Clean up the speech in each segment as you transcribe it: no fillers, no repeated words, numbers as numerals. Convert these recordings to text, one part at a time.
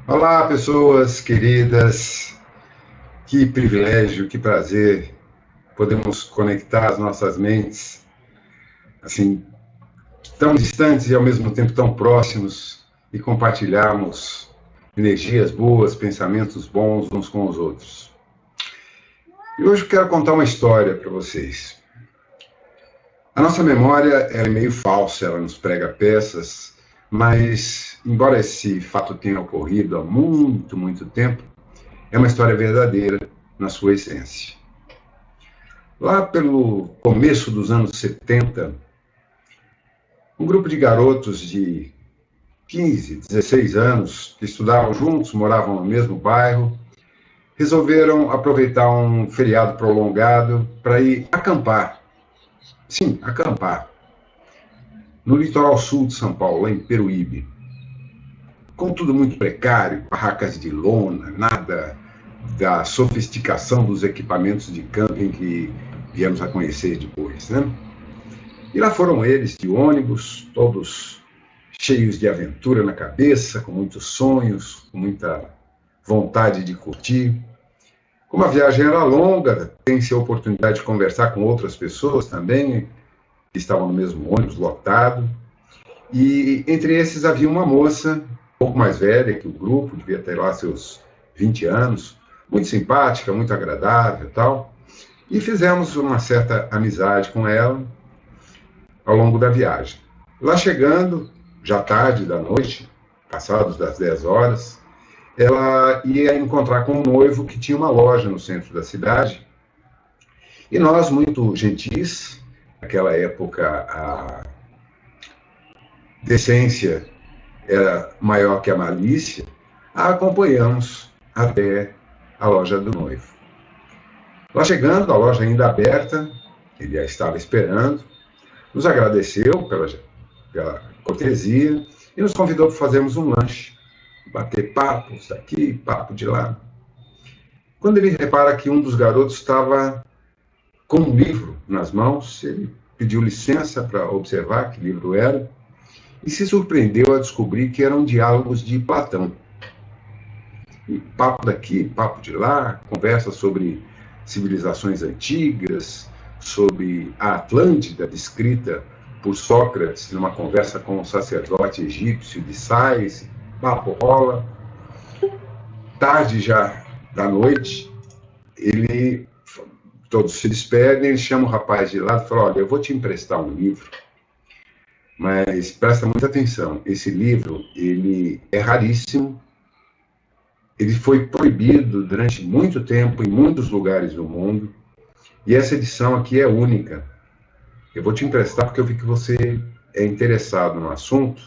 Olá, pessoas queridas. Que privilégio, que prazer podemos conectar as nossas mentes, assim, tão distantes e ao mesmo tempo tão próximos e compartilharmos energias boas, pensamentos bons uns com os outros. E hoje eu quero contar uma história para vocês. A nossa memória é meio falsa, ela nos prega peças, mas, embora esse fato tenha ocorrido há muito, muito tempo, é uma história verdadeira na sua essência. Lá pelo começo dos anos 70, um grupo de garotos de 15, 16 anos, que estudavam juntos, moravam no mesmo bairro, resolveram aproveitar um feriado prolongado para ir acampar. Sim, acampar. No litoral sul de São Paulo, lá em Peruíbe. Com tudo muito precário, barracas de lona, nada da sofisticação dos equipamentos de camping que viemos a conhecer depois, né? E lá foram eles de ônibus, todos cheios de aventura na cabeça, com muitos sonhos, com muita vontade de curtir. Como a viagem era longa, tem-se a oportunidade de conversar com outras pessoas também, que estavam no mesmo ônibus lotado. E entre esses havia uma moça, um pouco mais velha que o grupo, devia ter lá seus 20 anos, muito simpática, muito agradável e tal. E fizemos uma certa amizade com ela ao longo da viagem. Lá chegando, já tarde da noite, passados das 10 horas, ela ia encontrar com um noivo que tinha uma loja no centro da cidade. E nós, muito gentis, naquela época a decência era maior que a malícia, a acompanhamos até a loja do noivo. Lá chegando, a loja ainda aberta, ele já estava esperando, nos agradeceu pela cortesia e nos convidou para fazermos um lanche, bater papos daqui, papo de lá. Quando ele repara que um dos garotos estava com um livro nas mãos, ele pediu licença para observar que livro era e se surpreendeu a descobrir que eram diálogos de Platão. E papo daqui, papo de lá, conversa sobre civilizações antigas, sobre a Atlântida descrita por Sócrates numa conversa com o sacerdote egípcio de Sais, papo rola. Tarde já da noite, todos se despedem, ele chama o rapaz de lado e fala: olha, eu vou te emprestar um livro, mas presta muita atenção, esse livro, ele é raríssimo, ele foi proibido durante muito tempo em muitos lugares do mundo, e essa edição aqui é única. Eu vou te emprestar porque eu vi que você é interessado no assunto,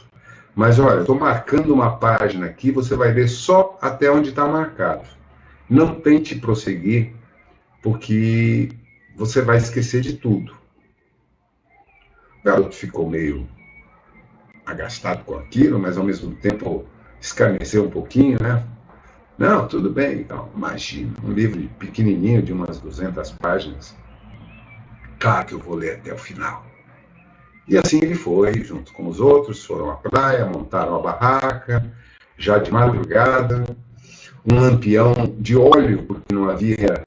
mas olha, eu estou marcando uma página aqui, você vai ler só até onde está marcado. Não tente prosseguir, porque você vai esquecer de tudo. O garoto ficou meio agastado com aquilo, mas ao mesmo tempo escarneceu um pouquinho, né? Não, tudo bem, então, imagina, um livro pequenininho de umas 200 páginas. Claro que eu vou ler até o final. E assim ele foi, junto com os outros, foram à praia, montaram a barraca, já de madrugada, um lampião de óleo, porque não havia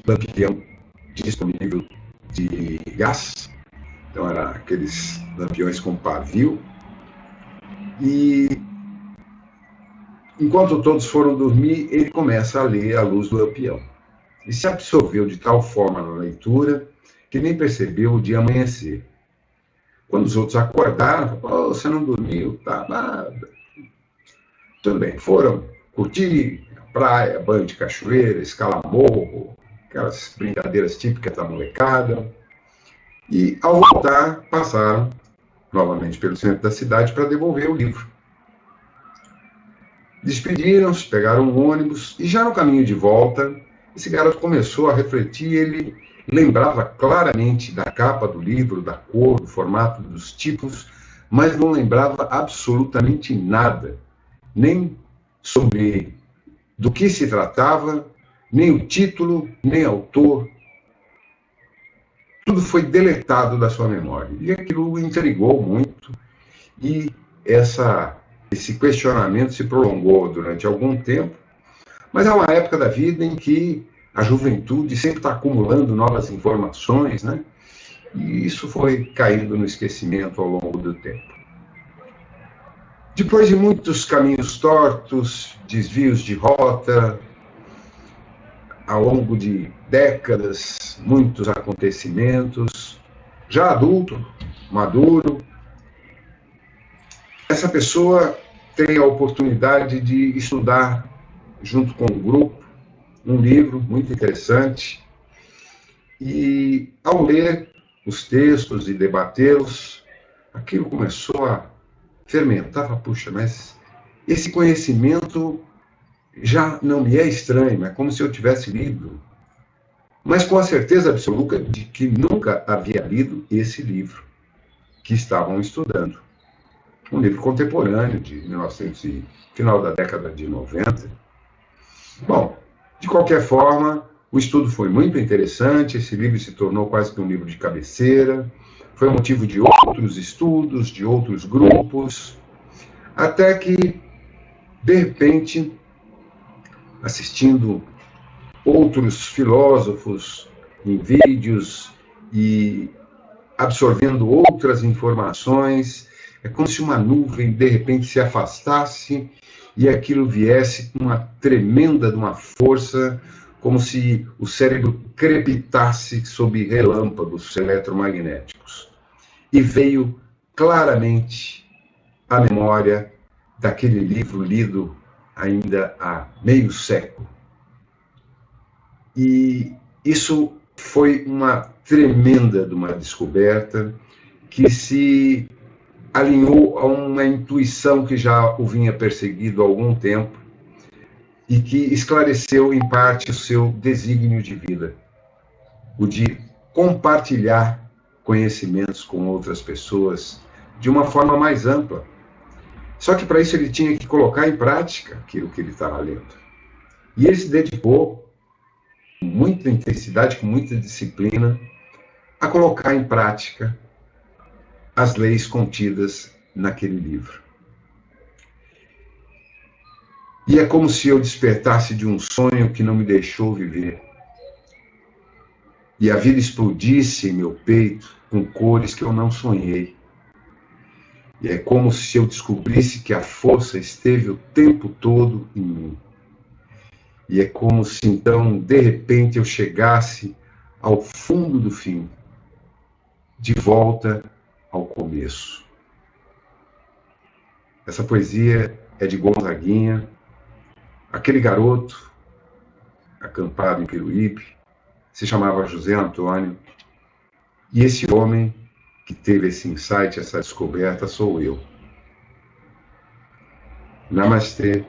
lampião disponível de gás, então eram aqueles lampiões com pavio. E enquanto todos foram dormir, ele começa a ler à luz do lampião. E se absorveu de tal forma na leitura que nem percebeu o dia amanhecer. Quando os outros acordaram, oh, você não dormiu, tá nada. Tudo bem, foram curtir a praia, banho de cachoeira, escalar morro, aquelas brincadeiras típicas da molecada. E, ao voltar, passaram novamente pelo centro da cidade para devolver o livro. Despediram-se, pegaram um ônibus e já no caminho de volta, esse garoto começou a refletir. Ele lembrava claramente da capa do livro, da cor, do formato, dos tipos, mas não lembrava absolutamente nada, nem sobre do que se tratava, nem o título, nem autor. Tudo foi deletado da sua memória. E aquilo o intrigou muito, e essa esse questionamento se prolongou durante algum tempo, mas é uma época da vida em que a juventude sempre está acumulando novas informações, né? E isso foi caindo no esquecimento ao longo do tempo. Depois de muitos caminhos tortos, desvios de rota, ao longo de décadas, muitos acontecimentos, já adulto, maduro, essa pessoa tem a oportunidade de estudar, junto com um grupo, um livro muito interessante, e ao ler os textos e debatê-los, aquilo começou a fermentar. Puxa, mas esse conhecimento já não me é estranho, é como se eu tivesse lido, mas com a certeza absoluta de que nunca havia lido esse livro que estavam estudando. Um livro contemporâneo, de 1900 e final da década de 90. Bom, de qualquer forma, o estudo foi muito interessante, esse livro se tornou quase que um livro de cabeceira, foi motivo de outros estudos, de outros grupos, até que, de repente, assistindo outros filósofos em vídeos e absorvendo outras informações, é como se uma nuvem de repente se afastasse e aquilo viesse com uma tremenda de uma força, como se o cérebro crepitasse sob relâmpagos eletromagnéticos. E veio claramente a memória daquele livro lido ainda há meio século. E isso foi uma tremenda de uma descoberta que se alinhou a uma intuição que já o vinha perseguido há algum tempo e que esclareceu, em parte, o seu desígnio de vida, o de compartilhar conhecimentos com outras pessoas de uma forma mais ampla. Só que para isso ele tinha que colocar em prática aquilo que ele estava lendo. E ele se dedicou com muita intensidade, com muita disciplina, a colocar em prática as leis contidas naquele livro. E é como se eu despertasse de um sonho que não me deixou viver. E a vida explodisse em meu peito com cores que eu não sonhei. E é como se eu descobrisse que a força esteve o tempo todo em mim. E é como se então, de repente, eu chegasse ao fundo do fim, de volta ao começo. Essa poesia é de Gonzaguinha, aquele garoto acampado em Peruíbe, se chamava José Antônio, e esse homem que teve esse insight, essa descoberta, sou eu. Namastê.